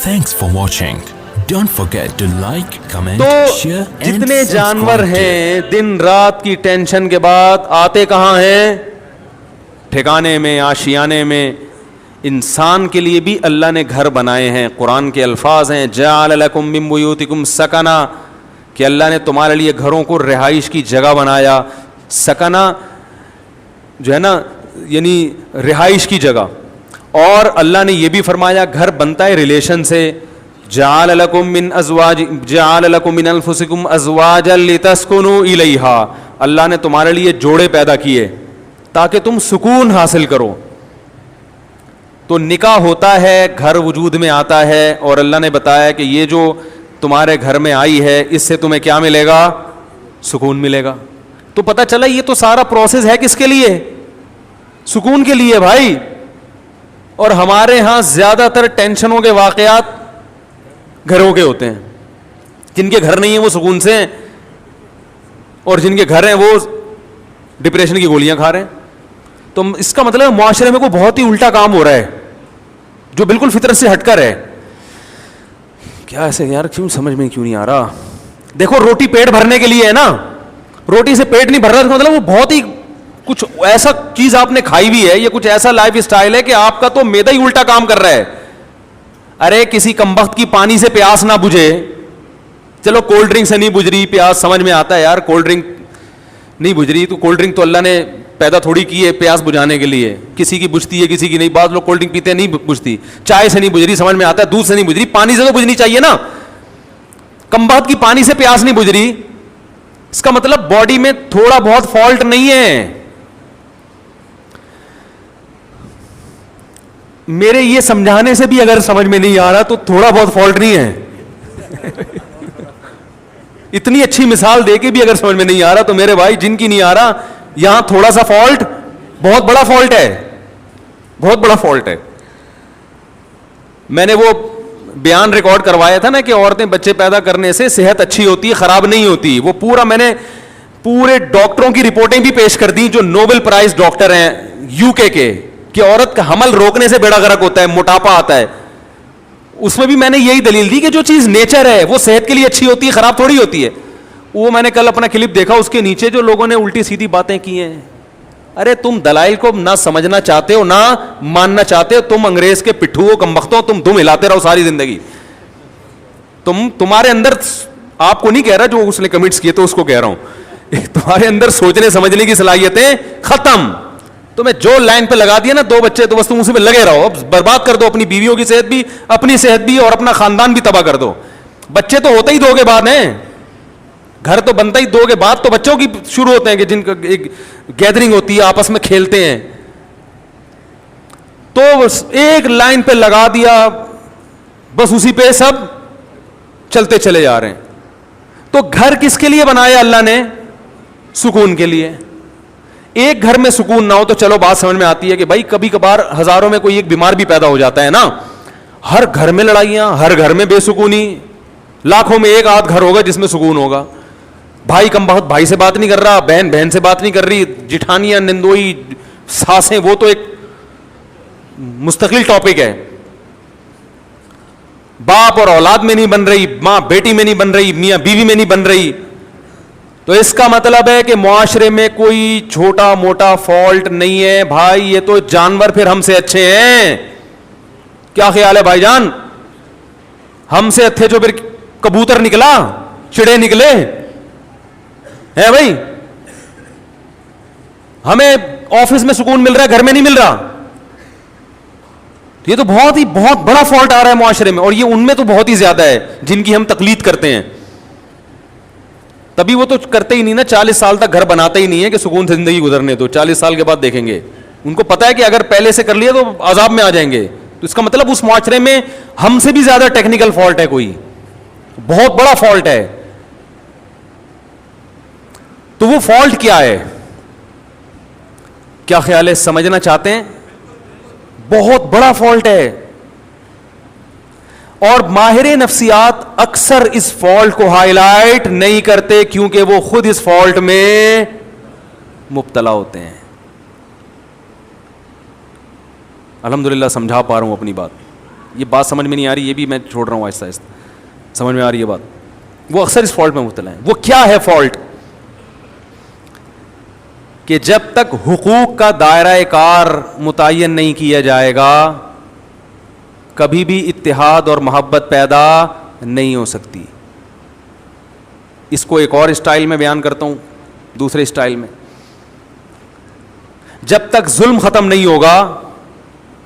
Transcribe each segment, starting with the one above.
Thanks for watching. Don't forget to like, comment, تو share and جتنے جانور subscribe. ہیں دن رات کی ٹینشن کے بعد آتے کہاں ہیں؟ ٹھکانے میں، آشیانے میں. انسان کے لیے بھی اللہ نے گھر بنائے ہیں. قرآن کے الفاظ ہیں جعل لکم من بیوتکم سکنا، کہ اللہ نے تمہارے لیے گھروں کو رہائش کی جگہ بنایا. سکنا جو ہے نا یعنی رہائش کی جگہ. اور اللہ نے یہ بھی فرمایا گھر بنتا ہے ریلیشن سے. جعل لکم من انفسکم ازواجا لتسکنوا الیہا، اللہ نے تمہارے لیے جوڑے پیدا کیے تاکہ تم سکون حاصل کرو. تو نکاح ہوتا ہے، گھر وجود میں آتا ہے، اور اللہ نے بتایا کہ یہ جو تمہارے گھر میں آئی ہے اس سے تمہیں کیا ملے گا؟ سکون ملے گا. تو پتہ چلا یہ تو سارا پروسیس ہے کس کے لیے؟ سکون کے لیے بھائی. اور ہمارے ہاں زیادہ تر ٹینشنوں کے واقعات گھروں کے ہوتے ہیں. جن کے گھر نہیں ہیں وہ سکون سے ہیں، اور جن کے گھر ہیں وہ ڈپریشن کی گولیاں کھا رہے ہیں. تو اس کا مطلب معاشرے میں کوئی بہت ہی الٹا کام ہو رہا ہے جو بالکل فطرت سے ہٹ کر ہے. کیا ایسے یار کیوں سمجھ میں کیوں نہیں آ رہا؟ دیکھو روٹی پیٹ بھرنے کے لیے ہے نا، روٹی سے پیٹ نہیں بھر رہا، مطلب وہ بہت ہی کچھ ایسا چیز آپ نے کھائی بھی ہے، یہ کچھ ایسا لائف اسٹائل ہے کہ آپ کا تو میدا ہی الٹا کام کر رہا ہے. ارے کسی کمبخت کی پانی سے پیاس نہ بجھے، چلو کولڈ ڈرنک سے نہیں بجھ رہی پیاس، سمجھ میں آتا ہے یار کولڈ ڈرنک نہیں بجھ رہی، تو کولڈ ڈرنک تو اللہ نے پیدا تھوڑی کی ہے پیاس بجھانے کے لیے. کسی کی بجھتی ہے کسی کی نہیں. بعض لوگ کولڈ ڈرنک پیتے ہیں نہیں بجھتی. چائے سے نہیں بجھ رہی، سمجھ میں آتا ہے. دودھ سے نہیں بجھ رہی، پانی سے تو بجھنی چاہیے نا. کمبخت کی پانی سے پیاس نہیں بجھ رہی، اس کا مطلب باڈی میں تھوڑا بہت فالٹ نہیں ہے. میرے یہ سمجھانے سے بھی اگر سمجھ میں نہیں آ رہا تو تھوڑا بہت فالٹ نہیں ہے. اتنی اچھی مثال دے کے بھی اگر سمجھ میں نہیں آ رہا تو میرے بھائی جن کی نہیں آ رہا، یہاں تھوڑا سا فالٹ بہت بڑا فالٹ ہے، بہت بڑا فالٹ ہے. میں نے وہ بیان ریکارڈ کروایا تھا نا کہ عورتیں بچے پیدا کرنے سے صحت اچھی ہوتی ہے، خراب نہیں ہوتی. وہ پورا میں نے پورے ڈاکٹروں کی رپورٹیں بھی پیش کر دی جو نوبل پرائز ڈاکٹر ہیں یو کے کہ عورت کا حمل روکنے سے بیڑا غرق ہوتا ہے، موٹاپا آتا ہے. اس میں بھی میں نے یہی دلیل دی کہ جو چیز نیچر ہے وہ صحت کے لیے اچھی ہوتی ہے، خراب تھوڑی ہوتی ہے. وہ میں نے کل اپنا کلپ دیکھا، اس کے نیچے جو لوگوں نے الٹی سیدھی باتیں کی ہیں. ارے تم دلائل کو نہ سمجھنا چاہتے ہو نہ ماننا چاہتے ہو، تم انگریز کے پٹھو ہو، کمبختوں، تم دم ہلاتے رہو ساری زندگی. تمہارے اندر، آپ کو نہیں کہہ رہا جو اس نے کمنٹس کیے تو اس کو کہہ رہا ہوں، تمہارے اندر سوچنے سمجھنے کی صلاحیتیں ختم. تمہیں جو لائن پہ لگا دیا نا 2 بچے تو بس تم اسی پہ لگے رہو. اب برباد کر دو اپنی بیویوں کی صحت بھی، اپنی صحت بھی، اور اپنا خاندان بھی تباہ کر دو. بچے تو ہوتے ہی 2 کے بعد ہیں، گھر تو بنتا ہی 2 کے بعد تو بچوں کی شروع ہوتے ہیں کہ جن کا ایک گیدرنگ ہوتی ہے، آپس میں کھیلتے ہیں. تو ایک لائن پہ لگا دیا، بس اسی پہ سب چلتے چلے جا رہے ہیں. تو گھر کس کے لیے بنایا اللہ نے؟ سکون کے لیے. ایک گھر میں سکون نہ ہو تو چلو بات سمجھ میں آتی ہے کہ بھائی کبھی کبھار ہزاروں میں کوئی ایک بیمار بھی پیدا ہو جاتا ہے نا. ہر گھر میں لڑائیاں، ہر گھر میں بے سکونی، لاکھوں میں ایک آدھ گھر ہوگا جس میں سکون ہوگا. بھائی کم بہت بھائی سے بات نہیں کر رہا، بہن بہن سے بات نہیں کر رہی، جٹھانیاں، نندوئی، ساسیں، وہ تو ایک مستقل ٹاپک ہے. باپ اور اولاد میں نہیں بن رہی، ماں بیٹی میں نہیں بن رہی، میاں بیوی میں نہیں بن رہی. تو اس کا مطلب ہے کہ معاشرے میں کوئی چھوٹا موٹا فالٹ نہیں ہے بھائی. یہ تو جانور پھر ہم سے اچھے ہیں. کیا خیال ہے بھائی جان؟ ہم سے اچھے جو پھر کبوتر نکلا، چڑے نکلے ہیں بھائی. ہمیں آفس میں سکون مل رہا ہے، گھر میں نہیں مل رہا. یہ تو بہت بڑا فالٹ آ رہا ہے معاشرے میں، اور یہ ان میں تو بہت ہی زیادہ ہے جن کی ہم تقلید کرتے ہیں. تبھی وہ تو کرتے ہی نہیں نا، 40 سال تک گھر بناتے ہی نہیں ہے کہ سکون سے زندگی گزرنے دو، 40 سال کے بعد دیکھیں گے. ان کو پتا ہے کہ اگر پہلے سے کر لیا تو عذاب میں آ جائیں گے. تو اس کا مطلب اس معاشرے میں ہم سے بھی زیادہ ٹیکنیکل فالٹ ہے، کوئی بہت بڑا فالٹ ہے. تو وہ فالٹ کیا ہے؟ کیا خیال ہے؟ سمجھنا چاہتے ہیں؟ بہت بڑا فالٹ ہے. اور ماہر نفسیات اکثر اس فالٹ کو ہائی لائٹ نہیں کرتے کیونکہ وہ خود اس فالٹ میں مبتلا ہوتے ہیں. الحمدللہ سمجھا پا رہا ہوں اپنی بات. یہ بات سمجھ میں نہیں آ رہی, یہ بھی میں چھوڑ رہا ہوں آہستہ آہستہ, سمجھ میں آ رہی ہے بات. وہ اکثر اس فالٹ میں مبتلا ہیں. وہ کیا ہے فالٹ؟ کہ جب تک حقوق کا دائرہ کار متعین نہیں کیا جائے گا کبھی بھی اتحاد اور محبت پیدا نہیں ہو سکتی. اس کو ایک اور اسٹائل میں بیان کرتا ہوں, دوسرے اسٹائل میں. جب تک ظلم ختم نہیں ہوگا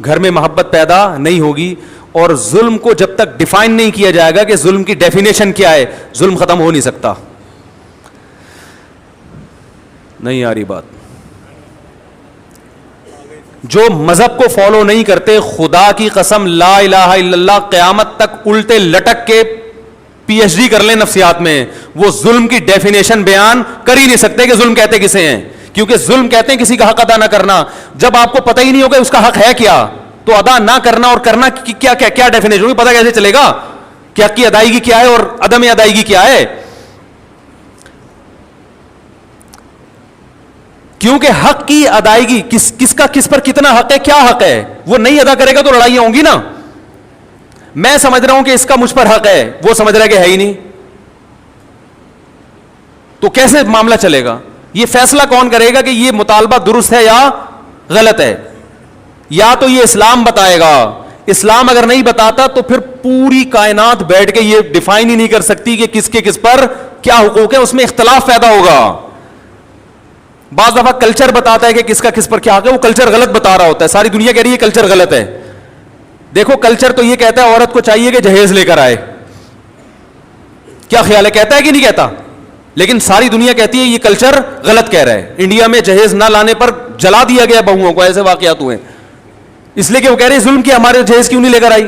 گھر میں محبت پیدا نہیں ہوگی, اور ظلم کو جب تک ڈیفائن نہیں کیا جائے گا کہ ظلم کی ڈیفینیشن کیا ہے, ظلم ختم ہو نہیں سکتا. نہیں آ رہی بات. جو مذہب کو فالو نہیں کرتے, خدا کی قسم لا الہ الا اللہ, قیامت تک الٹے لٹک کے پی ایچ ڈی کر لیں نفسیات میں, وہ ظلم کی ڈیفینیشن بیان کر ہی نہیں سکتے کہ ظلم کہتے کسے ہیں. کیونکہ ظلم کہتے ہیں کسی کا حق ادا نہ کرنا. جب آپ کو پتہ ہی نہیں ہوگا اس کا حق ہے کیا, تو ادا نہ کرنا اور کرنا کیا کیا کیا ڈیفینیشن ہوگی, پتہ کیسے چلے گا کہ حق کی ادائیگی کیا ہے اور عدم ادائیگی کیا ہے. کیونکہ حق کی ادائیگی کس کا کس پر کتنا حق ہے, کیا حق ہے, وہ نہیں ادا کرے گا تو لڑائیاں ہوں گی نا. میں سمجھ رہا ہوں کہ اس کا مجھ پر حق ہے, وہ سمجھ رہا ہے کہ ہے ہی نہیں, تو کیسے معاملہ چلے گا؟ یہ فیصلہ کون کرے گا کہ یہ مطالبہ درست ہے یا غلط ہے؟ یا تو یہ اسلام بتائے گا. اسلام اگر نہیں بتاتا تو پھر پوری کائنات بیٹھ کے یہ ڈیفائن ہی نہیں کر سکتی کہ کس کے کس پر کیا حقوق ہے, اس میں اختلاف پیدا ہوگا. بعض دفعہ کلچر بتاتا ہے کہ کس کا کس پر کیا حق ہے, وہ کلچر غلط بتا رہا ہوتا ہے, ساری دنیا کہہ رہی ہے کلچر غلط ہے. دیکھو کلچر تو یہ کہتا ہے عورت کو چاہیے کہ جہیز لے کر آئے, کیا خیال ہے, کہتا ہے کہ نہیں کہتا؟ لیکن ساری دنیا کہتی ہے یہ کلچر غلط کہہ رہا ہے. انڈیا میں جہیز نہ لانے پر جلا دیا گیا بہوؤں کو, ایسے واقعات ہوئے, اس لیے کہ وہ کہہ رہے ہیں ظلم کیا, ہمارے جہیز کیوں نہیں لے کر آئی.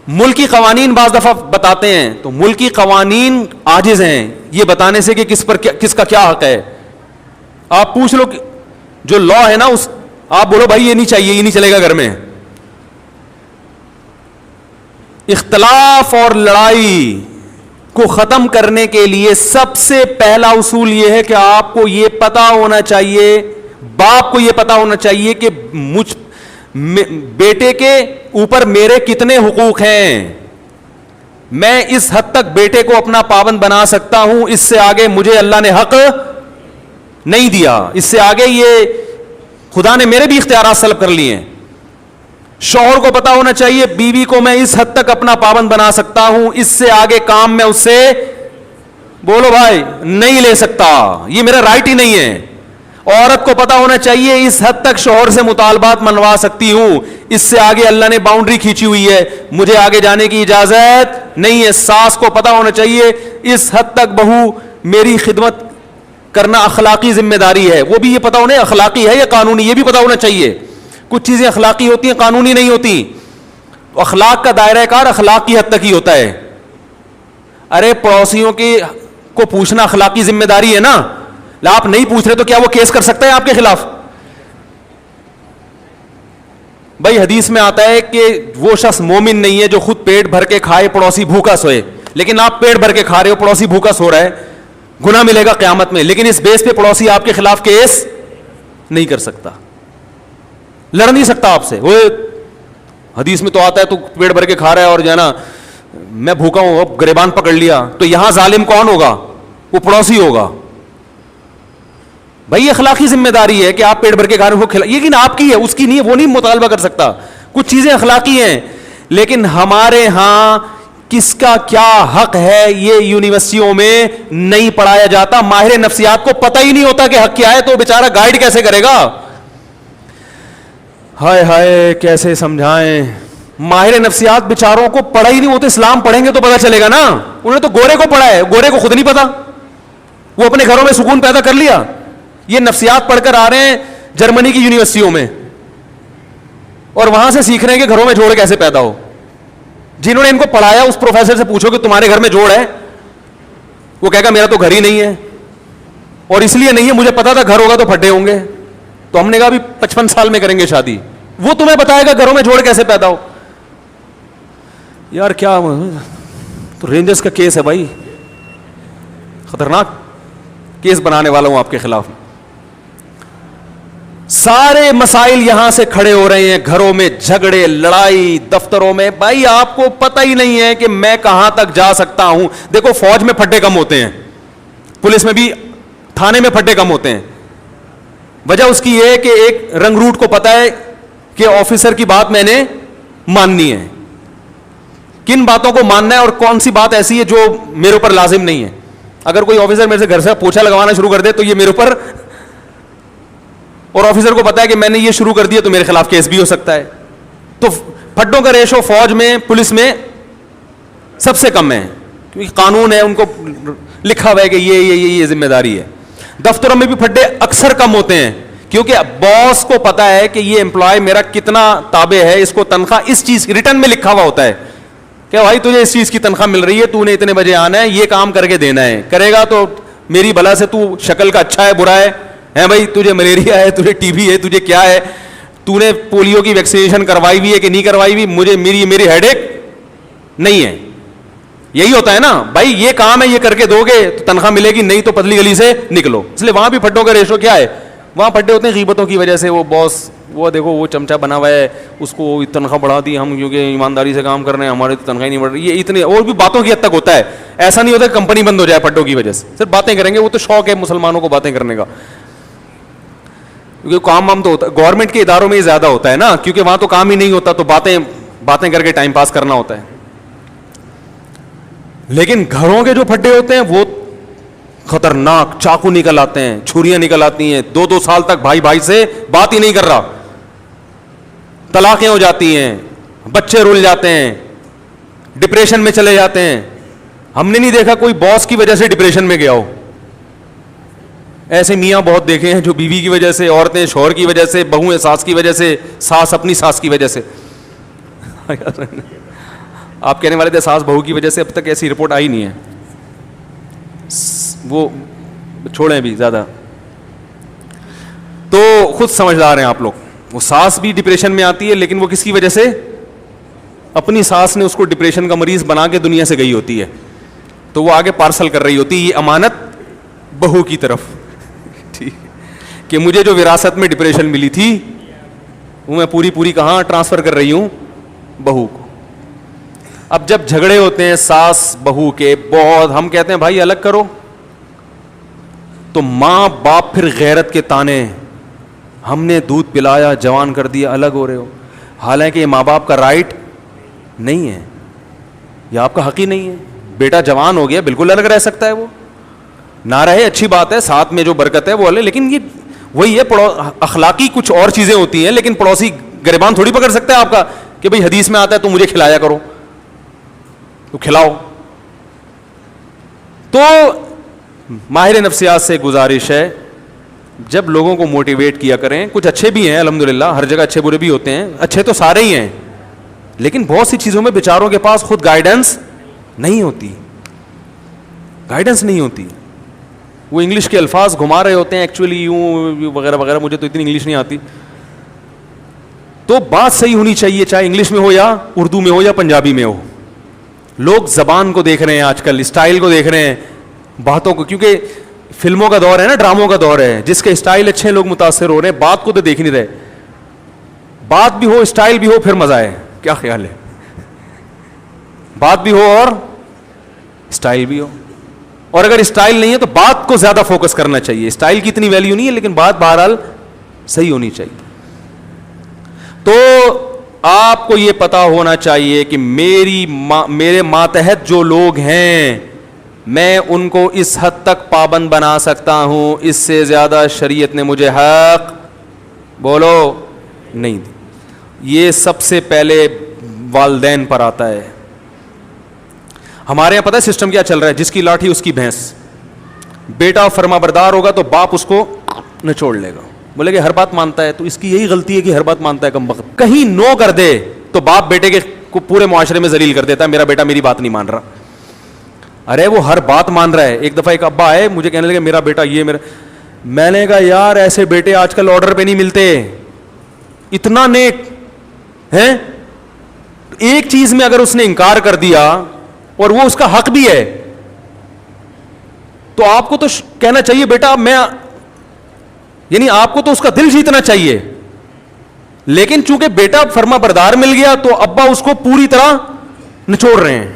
ملکی قوانین بعض دفعہ بتاتے ہیں تو ملکی قوانین عاجز ہیں یہ بتانے سے کہ کس کا کیا حق ہے. آپ پوچھ لو جو لا ہے نا, اس آپ بولو بھائی یہ نہیں چاہیے, یہ نہیں چلے گا گھر میں. اختلاف اور لڑائی کو ختم کرنے کے لیے سب سے پہلا اصول یہ ہے کہ آپ کو یہ پتا ہونا چاہیے, باپ کو یہ پتا ہونا چاہیے کہ بیٹے کے اوپر میرے کتنے حقوق ہیں. میں اس حد تک بیٹے کو اپنا پابند بنا سکتا ہوں, اس سے آگے مجھے اللہ نے حق نہیں دیا, اس سے آگے یہ خدا نے میرے بھی اختیارات سلب کر لیے ہیں. شوہر کو پتا ہونا چاہیے بیوی کو میں اس حد تک اپنا پابند بنا سکتا ہوں, اس سے آگے کام میں اس سے بولو بھائی نہیں لے سکتا, یہ میرا رائٹ ہی نہیں ہے. عورت کو پتا ہونا چاہیے اس حد تک شوہر سے مطالبات منوا سکتی ہوں, اس سے آگے اللہ نے باؤنڈری کھینچی ہوئی ہے, مجھے آگے جانے کی اجازت نہیں ہے. ساس کو پتا ہونا چاہیے اس حد تک بہو میری خدمت کرنا اخلاقی ذمہ داری ہے, وہ بھی یہ پتا ہونا اخلاقی ہے یا قانونی, یہ بھی پتا ہونا چاہیے. کچھ چیزیں اخلاقی ہوتی ہیں, قانونی نہیں ہوتی. اخلاق کا دائرہ کار اخلاق کی حد تک ہی ہوتا ہے. ارے پڑوسیوں کو پوچھنا اخلاقی ذمہ داری ہے نا, آپ نہیں پوچھ رہے تو کیا وہ کیس کر سکتا ہے آپ کے خلاف؟ بھائی حدیث میں آتا ہے کہ وہ شخص مومن نہیں ہے جو خود پیٹ بھر کے کھائے پڑوسی بھوکا سوئے. لیکن آپ پیٹ بھر کے کھا رہے ہو, پڑوسی بھوکا سو رہا ہے, گناہ ملے گا قیامت میں, لیکن اس بیس پہ پڑوسی آپ کے خلاف کیس نہیں کر سکتا, لڑ نہیں سکتا آپ سے. وہ حدیث میں تو آتا ہے تو پیٹ بھر کے کھا رہا ہے اور جو ہے نا میں بھوکا ہوں, اب گریبان پکڑ لیا, تو یہاں ظالم کون ہوگا؟ وہ پڑوسی ہوگا. بھائی اخلاقی ذمہ داری ہے کہ آپ پیٹ بھر کے کھا رہے ہو, لیکن آپ کی ہے, اس کی نہیں ہے, وہ نہیں مطالبہ کر سکتا. کچھ چیزیں اخلاقی ہیں, لیکن ہمارے ہاں کس کا کیا حق ہے یہ یونیورسٹیوں میں نہیں پڑھایا جاتا. ماہر نفسیات کو پتہ ہی نہیں ہوتا کہ حق کیا ہے, تو بیچارہ گائیڈ کیسے کرے گا؟ ہائے ہائے کیسے سمجھائیں. ماہر نفسیات بیچاروں کو پڑھا ہی نہیں ہوتا. اسلام پڑھیں گے تو پتہ چلے گا نا. انہوں نے تو گورے کو پڑھا ہے, گورے کو خود نہیں پتا, وہ اپنے گھروں میں سکون پیدا کر لیا. یہ نفسیات پڑھ کر آ رہے ہیں جرمنی کی یونیورسٹیوں میں, اور وہاں سے سیکھ رہے ہیں کہ گھروں میں جوڑ کیسے پیدا ہو. جنہوں نے ان کو پڑھایا اس پروفیسر سے پوچھو کہ تمہارے گھر میں جوڑ ہے, وہ کہے گا میرا تو گھر ہی نہیں ہے, اور اس لیے نہیں ہے مجھے پتا تھا گھر ہوگا تو پھٹے ہوں گے. تو ہم نے کہا بھی 55 سال میں کریں گے شادی, وہ تمہیں بتائے گا گھروں میں جوڑ کیسے پیدا ہو. یار کیا تو رینجرز کا کیس ہے بھائی, خطرناک کیس بنانے والا ہوں آپ کے خلاف. سارے مسائل یہاں سے کھڑے ہو رہے ہیں, گھروں میں جھگڑے, لڑائی, دفتروں میں. بھائی آپ کو پتہ ہی نہیں ہے کہ میں کہاں تک جا سکتا ہوں. دیکھو فوج میں پھٹے کم ہوتے ہیں, پولیس میں بھی, تھانے میں پھٹے کم ہوتے ہیں. وجہ اس کی یہ ہے کہ ایک رنگ روٹ کو پتا ہے کہ آفیسر کی بات میں نے ماننی ہے, کن باتوں کو ماننا ہے اور کون سی بات ایسی ہے جو میرے اوپر لازم نہیں ہے. اگر کوئی آفیسر میرے سے گھر سے پوچھا لگوانا شروع کر دے تو یہ میرے اوپر, اور آفیسر کو پتا ہے کہ میں نے یہ شروع کر دیا تو میرے خلاف کیس بھی ہو سکتا ہے. تو پھٹوں کا ریشو فوج میں, پولیس میں سب سے کم ہے, کیونکہ قانون ہے, ان کو لکھا ہوا ہے کہ یہ ذمہ داری ہے. دفتروں میں بھی پھڈے اکثر کم ہوتے ہیں, کیونکہ باس کو پتا ہے کہ یہ امپلائی میرا کتنا تابع ہے, اس کو تنخواہ اس چیز ریٹرن میں لکھا ہوا ہوتا ہے کہ بھائی تجھے اس چیز کی تنخواہ مل رہی ہے, تو نے اتنے بجے آنا ہے, یہ کام کر کے دینا ہے, کرے گا تو میری بلا سے, تو شکل کا اچھا ہے برا ہے بھائی, تجھے ملیریا ہے, تجھے ٹی بی ہے, تجھے کیا ہے, تو نے پولیو کی ویکسینیشن کروائی ہوئی ہے کہ نہیں کروائی ہوئی, مجھے میری ہیڈ ایک نہیں ہے. یہی ہوتا ہے نا بھائی, یہ کام ہے, یہ کر کے دو گے تو تنخواہ ملے گی, نہیں تو پتلی گلی سے نکلو. اس لیے وہاں بھی پھڈوں کا ریشو کیا ہے, وہاں پھڈے ہوتے ہیں غیبتوں کی وجہ سے. وہ باس, وہ دیکھو وہ چمچا بنا ہوا ہے, اس کو تنخواہ بڑھا دی ہم کیونکہ ایمانداری سے کام کر رہے ہیں, ہماری تو تنخواہ نہیں بڑھ رہی. یہ اتنے اور بھی باتوں کی حد تک ہوتا ہے, ایسا نہیں ہوتا کہ کمپنی بند ہو جائے پھڈوں کی وجہ سے, صرف باتیں کریں گے. وہ تو شوق ہے مسلمانوں کو باتیں کرنے کا, کیونکہ کام تو ہوتا ہے گورنمنٹ کے اداروں میں ہی زیادہ ہوتا ہے نا, کیونکہ وہاں تو کام ہی نہیں ہوتا, تو باتیں کر کے ٹائم پاس کرنا ہوتا ہے. لیکن گھروں کے جو پھڈے ہوتے ہیں وہ خطرناک, چاقو نکل آتے ہیں, چھریاں نکل آتی ہیں, 2 سال تک بھائی سے بات ہی نہیں کر رہا, طلاقیں ہو جاتی ہیں, بچے رول جاتے ہیں, ڈپریشن میں چلے جاتے ہیں. ہم نے نہیں دیکھا کوئی باس کی وجہ سے ڈپریشن میں گیا ہو. ایسے میاں بہت دیکھے ہیں جو بیوی کی وجہ سے, عورتیں شوہر کی وجہ سے, بہویں ساس کی وجہ سے, ساس اپنی ساس کی وجہ سے. آپ کہنے والے تھے ساس بہو کی وجہ سے, اب تک ایسی رپورٹ آئی نہیں ہے, وہ چھوڑیں بھی زیادہ. تو خود سمجھدار ہیں آپ لوگ. وہ ساس بھی ڈپریشن میں آتی ہے, لیکن وہ کس کی وجہ سے, اپنی ساس نے اس کو ڈپریشن کا مریض بنا کے دنیا سے گئی ہوتی ہے, تو وہ آگے پارسل کر رہی ہوتی ہے یہ امانت بہو کی طرف, ٹھیک, کہ مجھے جو وراثت میں ڈپریشن ملی تھی وہ میں پوری کہاں ٹرانسفر کر رہی ہوں, بہو کو. اب جب جھگڑے ہوتے ہیں ساس بہو کے بہت, ہم کہتے ہیں بھائی الگ کرو, تو ماں باپ پھر غیرت کے تانے, ہم نے دودھ پلایا جوان کر دیا, الگ ہو رہے ہو. حالانکہ یہ ماں باپ کا رائٹ نہیں ہے, یہ آپ کا حق ہی نہیں ہے. بیٹا جوان ہو گیا, بالکل الگ رہ سکتا ہے, وہ نہ رہے اچھی بات ہے, ساتھ میں جو برکت ہے وہ الگ, لیکن یہ وہی ہے, اخلاقی کچھ اور چیزیں ہوتی ہیں, لیکن پڑوسی گریبان تھوڑی پکڑ سکتا ہے آپ کا کہ بھئی حدیث میں آتا ہے تو مجھے کھلایا کرو, تو کھلاؤ. تو ماہر نفسیات سے گزارش ہے, جب لوگوں کو موٹیویٹ کیا کریں, کچھ اچھے بھی ہیں الحمدللہ, ہر جگہ اچھے برے بھی ہوتے ہیں, اچھے تو سارے ہی ہیں, لیکن بہت سی چیزوں میں بیچاروں کے پاس خود گائیڈنس نہیں ہوتی, گائیڈنس نہیں ہوتی. وہ انگلش کے الفاظ گھما رہے ہوتے ہیں ایکچولی یوں وغیرہ وغیرہ, مجھے تو اتنی انگلش نہیں آتی. تو بات صحیح ہونی چاہیے, چاہے انگلش میں ہو یا اردو میں ہو یا پنجابی میں ہو. لوگ زبان کو دیکھ رہے ہیں آج کل, اسٹائل کو دیکھ رہے ہیں, باتوں کو, کیونکہ فلموں کا دور ہے نا, ڈراموں کا دور ہے, جس کے اسٹائل اچھے ہیں لوگ متاثر ہو رہے ہیں, بات کو تو دیکھ نہیں رہے. بات بھی ہو, اسٹائل بھی ہو, پھر مزہ ہے. کیا خیال ہے, بات بھی ہو اور اسٹائل بھی ہو, اور اگر اسٹائل نہیں ہے تو بات کو زیادہ فوکس کرنا چاہیے. اسٹائل کی اتنی ویلیو نہیں ہے, لیکن بات بہرحال صحیح ہونی چاہیے. تو آپ کو یہ پتا ہونا چاہیے کہ میرے ماتحت جو لوگ ہیں, میں ان کو اس حد تک پابند بنا سکتا ہوں, اس سے زیادہ شریعت نے مجھے حق بولو نہیں دی. یہ سب سے پہلے والدین پر آتا ہے. ہمارے یہاں پتہ ہے سسٹم کیا چل رہا ہے, جس کی لاٹھی اس کی بھینس. بیٹا فرما بردار ہوگا تو باپ اس کو نچوڑ لے گا, بولے کہ ہر بات مانتا ہے, تو اس کی یہی غلطی ہے کہ ہر بات مانتا ہے کم وقت. کہیں نو کر دے تو باپ بیٹے کے کو پورے معاشرے میں ذلیل کر دیتا ہے, میرا بیٹا میری بات نہیں مان رہا. ارے وہ ہر بات مان رہا ہے. ایک دفعہ ایک ابا آئے مجھے کہنے لگے میرا بیٹا یہ میرا, میں نے کہا یار ایسے بیٹے آج کل آرڈر پہ نہیں ملتے, اتنا نیک ہیں. ایک چیز میں اگر اس نے انکار کر دیا اور وہ اس کا حق بھی ہے, تو آپ کو تو کہنا چاہیے بیٹا میں یعنی آپ کو تو اس کا دل جیتنا چاہیے, لیکن چونکہ بیٹا فرما بردار مل گیا تو ابا اس کو پوری طرح نچوڑ رہے ہیں.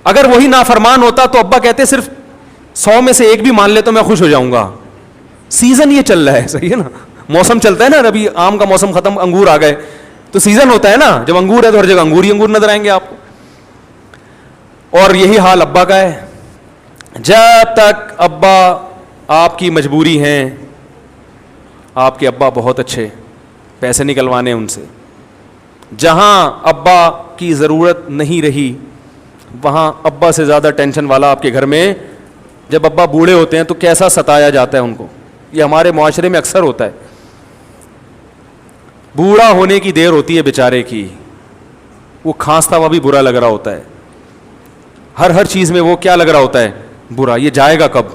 اگر وہی نافرمان ہوتا تو ابا کہتے صرف 100 میں سے 1 بھی مان لے تو میں خوش ہو جاؤں گا. سیزن یہ چل رہا ہے, صحیح ہے نا, موسم چلتا ہے نا, ابھی آم کا موسم ختم, انگور آ گئے, تو سیزن ہوتا ہے نا, جب انگور ہے تو ہر جگہ انگور ہی انگور نظر آئیں گے آپ کو. اور یہی حال ابا کا ہے. جب تک ابا آپ کی مجبوری ہیں, آپ کے ابا بہت اچھے, پیسے نکلوانے ان سے, جہاں ابا کی ضرورت نہیں رہی وہاں ابا سے زیادہ ٹینشن والا آپ کے گھر میں, جب ابا بوڑھے ہوتے ہیں تو کیسا ستایا جاتا ہے ان کو. یہ ہمارے معاشرے میں اکثر ہوتا ہے. بوڑھا ہونے کی دیر ہوتی ہے بیچارے کی, وہ کھانستا ہوا بھی برا لگ رہا ہوتا ہے, ہر چیز میں وہ کیا لگ رہا ہوتا ہے, برا. یہ جائے گا کب؟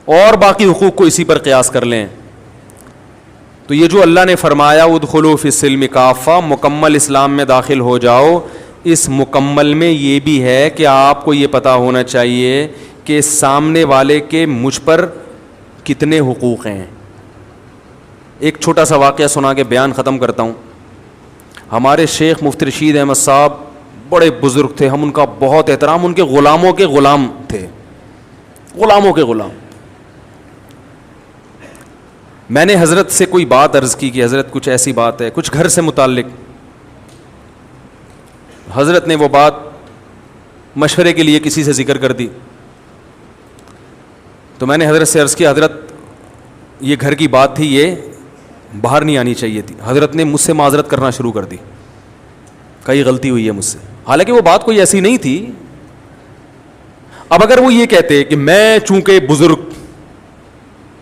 اور باقی حقوق کو اسی پر قیاس کر لیں تو یہ جو اللہ نے فرمایا ادخلوا فی السلم کافہ, مکمل اسلام میں داخل ہو جاؤ, اس مکمل میں یہ بھی ہے کہ آپ کو یہ پتہ ہونا چاہیے کہ سامنے والے کے مجھ پر کتنے حقوق ہیں. ایک چھوٹا سا واقعہ سنا کے بیان ختم کرتا ہوں. ہمارے شیخ مفتی رشید احمد صاحب بڑے بزرگ تھے, ہم ان کا بہت احترام, ان کے غلاموں کے غلام تھے, غلاموں کے غلام. میں نے حضرت سے کوئی بات عرض کی کہ حضرت کچھ ایسی بات ہے, کچھ گھر سے متعلق. حضرت نے وہ بات مشورے کے لیے کسی سے ذکر کر دی. تو میں نے حضرت سے عرض کیا, حضرت یہ گھر کی بات تھی, یہ باہر نہیں آنی چاہیے تھی. حضرت نے مجھ سے معذرت کرنا شروع کر دی, کئی غلطی ہوئی ہے مجھ سے, حالانکہ وہ بات کوئی ایسی نہیں تھی. اب اگر وہ یہ کہتے کہ میں چونکہ بزرگ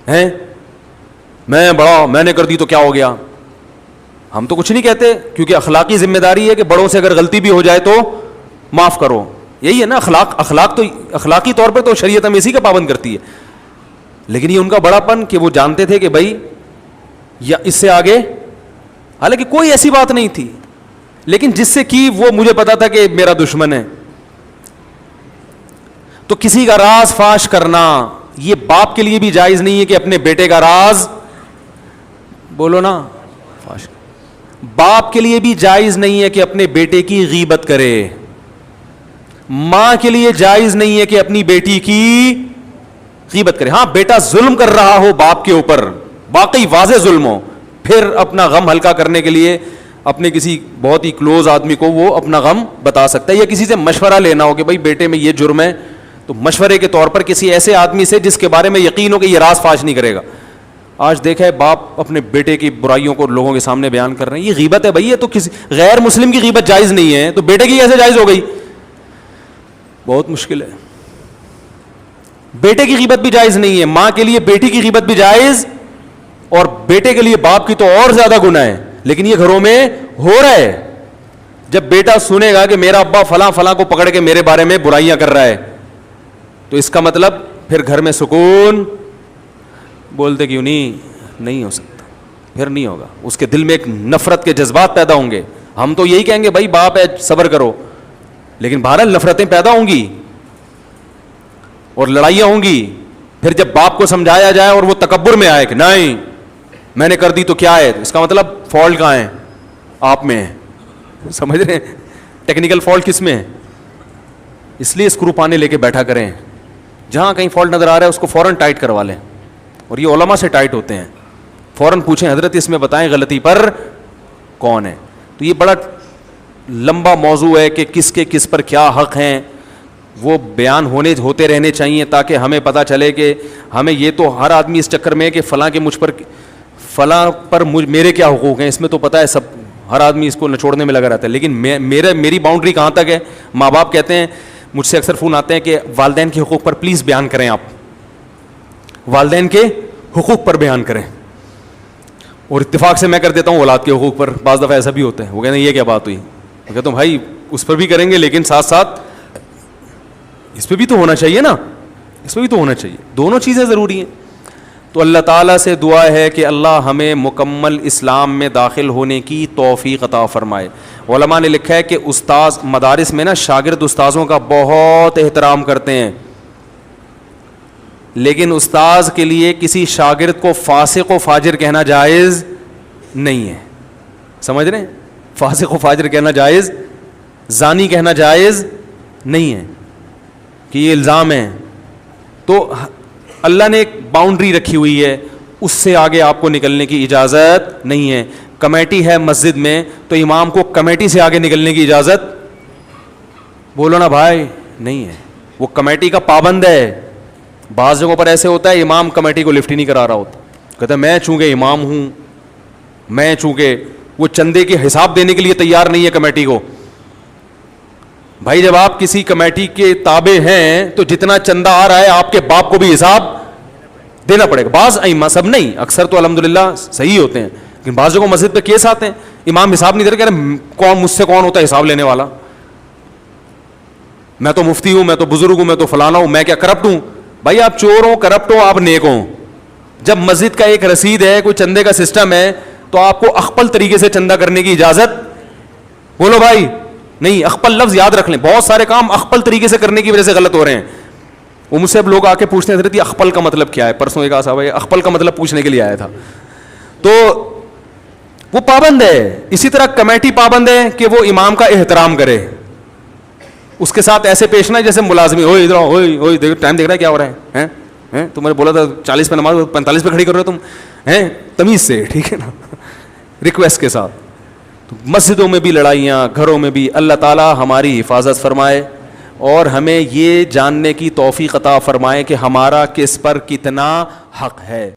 ہیں, میں بڑا, میں نے کر دی تو کیا ہو گیا, ہم تو کچھ نہیں کہتے, کیونکہ اخلاقی ذمہ داری ہے کہ بڑوں سے اگر غلطی بھی ہو جائے تو معاف کرو. یہی ہے نا اخلاق تو اخلاقی طور پر تو شریعت ہمیں اسی کا پابند کرتی ہے. لیکن یہ ان کا بڑا پن کہ وہ جانتے تھے کہ بھائی یا اس سے آگے, حالانکہ کوئی ایسی بات نہیں تھی, لیکن جس سے کی وہ مجھے پتا تھا کہ میرا دشمن ہے. تو کسی کا راز فاش کرنا یہ باپ کے لیے بھی جائز نہیں ہے کہ اپنے بیٹے کا راز, بولو نا, فاش. باپ کے لیے بھی جائز نہیں ہے کہ اپنے بیٹے کی غیبت کرے, ماں کے لیے جائز نہیں ہے کہ اپنی بیٹی کی غیبت کرے. ہاں بیٹا ظلم کر رہا ہو باپ کے اوپر, واقعی واضح ظلم ہو, پھر اپنا غم ہلکا کرنے کے لیے اپنے کسی بہت ہی کلوز آدمی کو وہ اپنا غم بتا سکتا ہے, یا کسی سے مشورہ لینا ہو کہ بھائی بیٹے میں یہ جرم ہے, تو مشورے کے طور پر کسی ایسے آدمی سے جس کے بارے میں یقین ہو کہ یہ راز فاش نہیں کرے گا. آج دیکھا ہے باپ اپنے بیٹے کی برائیوں کو لوگوں کے سامنے بیان کر رہے ہیں, یہ غیبت ہے بھائی. یہ تو کسی غیر مسلم کی غیبت جائز نہیں ہے, تو بیٹے کی کیسے جائز ہو گئی؟ بہت مشکل ہے. بیٹے کی غیبت بھی جائز نہیں ہے, ماں کے لیے بیٹی کی غیبت بھی جائز, اور بیٹے کے لیے باپ کی تو اور زیادہ گناہ ہے. لیکن یہ گھروں میں ہو رہا ہے. جب بیٹا سنے گا کہ میرا ابا فلاں فلاں کو پکڑ کے میرے بارے میں برائیاں کر رہا ہے, تو اس کا مطلب پھر گھر میں سکون, بولتے کیوں نہیں ہو سکتا, پھر نہیں ہوگا. اس کے دل میں ایک نفرت کے جذبات پیدا ہوں گے. ہم تو یہی کہیں گے بھائی باپ ہے صبر کرو, لیکن بہرحال نفرتیں پیدا ہوں گی اور لڑائیاں ہوں گی. پھر جب باپ کو سمجھایا جائے اور وہ تکبر میں آئے کہ نہیں میں نے کر دی تو کیا ہے, اس کا مطلب فالٹ کہاں ہے؟ آپ میں ہے. سمجھ رہے ہیں ٹیکنیکل فالٹ کس میں ہے؟ اس لیے اسکرو پانے لے کے بیٹھا کریں, جہاں کہیں فالٹ نظر آ رہا ہے اس کو فوراً ٹائٹ کروا لیں. اور یہ علماء سے ٹائٹ ہوتے ہیں, فوراً پوچھیں حضرت اس میں بتائیں غلطی پر کون ہے. تو یہ بڑا لمبا موضوع ہے کہ کس کے کس پر کیا حق ہیں, وہ بیان ہوتے رہنے چاہیے تاکہ ہمیں پتہ چلے کہ ہمیں یہ تو ہر آدمی اس چکر میں کہ فلاں کے مجھ پر فلاں پر میرے کیا حقوق ہیں, اس میں تو پتہ ہے سب, ہر آدمی اس کو نچوڑنے میں لگا رہتا ہے. لیکن میری باؤنڈری کہاں تک ہے؟ ماں باپ کہتے ہیں, مجھ سے اکثر فون آتے ہیں کہ والدین کے حقوق پر پلیز بیان کریں, آپ والدین کے حقوق پر بیان کریں. اور اتفاق سے میں کر دیتا ہوں اولاد کے حقوق پر. بعض دفعہ ایسا بھی ہوتا ہے, وہ کہتے ہیں یہ کیا بات ہوئی, میں کہتا ہوں بھائی اس پر بھی کریں گے لیکن ساتھ ساتھ اس پہ بھی تو ہونا چاہیے نا, اس پہ بھی تو ہونا چاہیے, دونوں چیزیں ضروری ہیں. تو اللہ تعالیٰ سے دعا ہے کہ اللہ ہمیں مکمل اسلام میں داخل ہونے کی توفیق عطا فرمائے. علماء نے لکھا ہے کہ استاذ مدارس میں نا شاگرد استاذوں کا بہت احترام کرتے ہیں, لیکن استاذ کے لیے کسی شاگرد کو فاسق و فاجر کہنا جائز نہیں ہے. سمجھ رہے ہیں؟ فاسق و فاجر کہنا جائز, زانی کہنا جائز نہیں ہے کہ یہ الزام ہے. تو اللہ نے ایک باؤنڈری رکھی ہوئی ہے, اس سے آگے آپ کو نکلنے کی اجازت نہیں ہے. کمیٹی ہے مسجد میں تو امام کو کمیٹی سے آگے نکلنے کی اجازت, بولو نا بھائی, نہیں ہے. وہ کمیٹی کا پابند ہے. بعض جگہوں پر ایسے ہوتا ہے امام کمیٹی کو لفٹ ہی نہیں کرا رہا ہوتا, کہتا ہے میں چونکہ امام ہوں, میں چونکہ, وہ چندے کے حساب دینے کے لیے تیار نہیں ہے کمیٹی کو. بھائی جب آپ کسی کمیٹی کے تابع ہیں تو جتنا چندہ آ رہا ہے آپ کے باپ کو بھی حساب دینا پڑے گا. بعض ائمہ, سب نہیں, اکثر تو الحمدللہ صحیح ہوتے ہیں, لیکن بعض جگہوں مسجد پہ کیس آتے ہیں امام حساب نہیں دے رہے, کہہ رہے کون مجھ سے کون ہوتا ہے حساب لینے والا, میں تو مفتی ہوں, میں تو بزرگ ہوں, میں تو فلانا ہوں, میں کیا کرپٹ ہوں. بھائی آپ چور ہو, کرپٹ ہو, آپ نیک ہوں. جب مسجد کا ایک رسید ہے, کوئی چندے کا سسٹم ہے, تو آپ کو اخپل طریقے سے چندہ کرنے کی اجازت, بولو بھائی, نہیں. اخپل لفظ یاد رکھ لیں, بہت سارے کام اخپل طریقے سے کرنے کی وجہ سے غلط ہو رہے ہیں. وہ مجھ سے اب لوگ آ کے پوچھتے ہیں حضرت یہ اخپل کا مطلب کیا ہے. پرسوں ایک صاحب اخپل کا مطلب پوچھنے کے لیے آیا تھا, تو وہ پابند ہے. اسی طرح کمیٹی پابند ہے کہ وہ امام کا احترام کرے, اس کے ساتھ ایسے پیش نہ جیسے ملازمی, اوئے ادھر اوئے ٹائم دیکھ رہا ہے کیا ہو رہا ہے, ہیں تم نے بولا تھا 40 پہ نماز 45 پہ کھڑی کر رہے ہو تم, ہیں تمیز سے, ٹھیک ہے نا, ریکویسٹ کے ساتھ. تو مسجدوں میں بھی لڑائیاں, گھروں میں بھی, اللہ تعالی ہماری حفاظت فرمائے اور ہمیں یہ جاننے کی توفیق عطا فرمائے کہ ہمارا کس پر کتنا حق ہے.